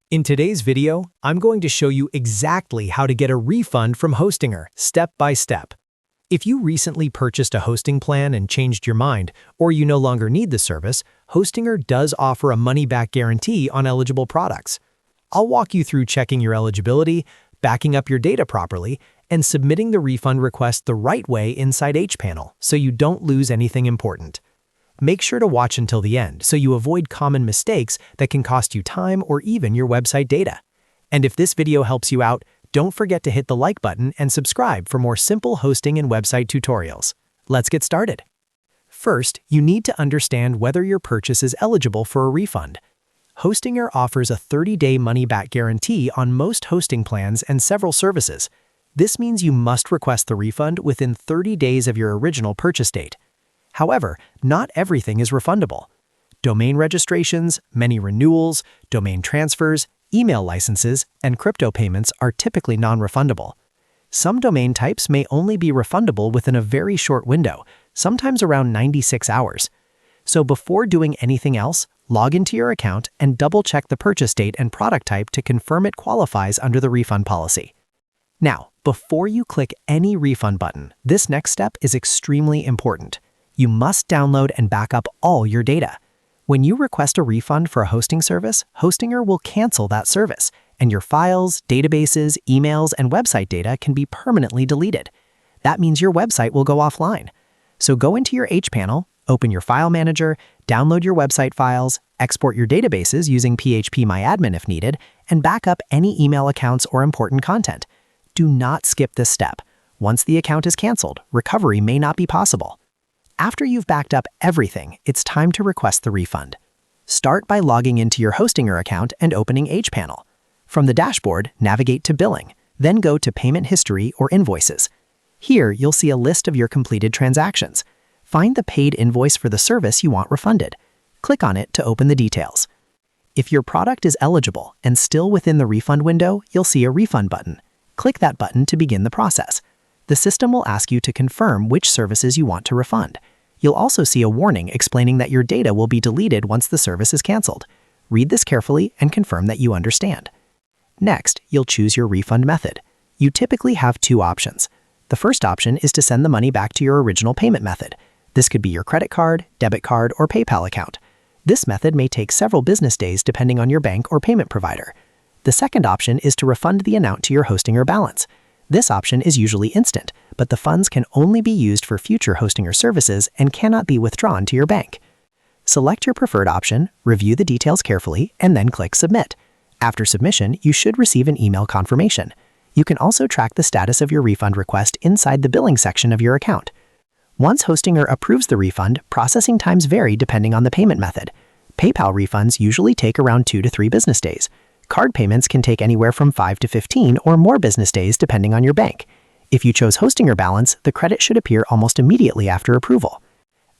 In today's video, I'm going to show you exactly how to get a refund from Hostinger, step by step. If you recently purchased a hosting plan and changed your mind, or you no longer need the service, Hostinger does offer a money-back guarantee on eligible products. I'll walk you through checking your eligibility, backing up your data properly, and submitting the refund request the right way inside hPanel so you don't lose anything important. Make sure to watch until the end so you avoid common mistakes that can cost you time or even your website data. And if this video helps you out, don't forget to hit the like button and subscribe for more simple hosting and website tutorials. Let's get started. First, you need to understand whether your purchase is eligible for a refund. Hostinger offers a 30-day money-back guarantee on most hosting plans and several services. This means you must request the refund within 30 days of your original purchase date. However, not everything is refundable. Domain registrations, many renewals, domain transfers, email licenses, and crypto payments are typically non-refundable. Some domain types may only be refundable within a very short window, sometimes around 96 hours. So before doing anything else, log into your account and double-check the purchase date and product type to confirm it qualifies under the refund policy. Now, before you click any refund button, this next step is extremely important. You must download and back up all your data. When you request a refund for a hosting service, Hostinger will cancel that service, and your files, databases, emails, and website data can be permanently deleted. That means your website will go offline. So go into your hPanel, open your file manager, download your website files, export your databases using phpMyAdmin if needed, and back up any email accounts or important content. Do not skip this step. Once the account is canceled, recovery may not be possible. After you've backed up everything, it's time to request the refund. Start by logging into your Hostinger account and opening hPanel. From the dashboard, navigate to Billing, then go to Payment History or Invoices. Here, you'll see a list of your completed transactions. Find the paid invoice for the service you want refunded. Click on it to open the details. If your product is eligible and still within the refund window, you'll see a refund button. Click that button to begin the process. The system will ask you to confirm which services you want to refund. You'll also see a warning explaining that your data will be deleted once the service is canceled. Read this carefully and confirm that you understand. Next, you'll choose your refund method. You typically have two options. The first option is to send the money back to your original payment method. This could be your credit card, debit card, or PayPal account. This method may take several business days depending on your bank or payment provider. The second option is to refund the amount to your Hostinger balance. This option is usually instant, but the funds can only be used for future Hostinger services and cannot be withdrawn to your bank. Select your preferred option, review the details carefully, and then click Submit. After submission, you should receive an email confirmation. You can also track the status of your refund request inside the billing section of your account. Once Hostinger approves the refund, processing times vary depending on the payment method. PayPal refunds usually take around 2 to 3 business days. Card payments can take anywhere from 5 to 15 or more business days depending on your bank. If you chose Hostinger balance, the credit should appear almost immediately after approval.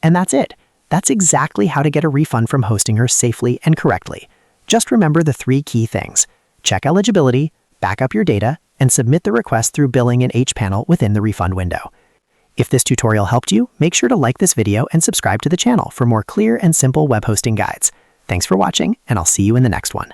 And that's it. That's exactly how to get a refund from Hostinger safely and correctly. Just remember the 3 key things. Check eligibility, back up your data, and submit the request through Billing and hPanel within the refund window. If this tutorial helped you, make sure to like this video and subscribe to the channel for more clear and simple web hosting guides. Thanks for watching, and I'll see you in the next one.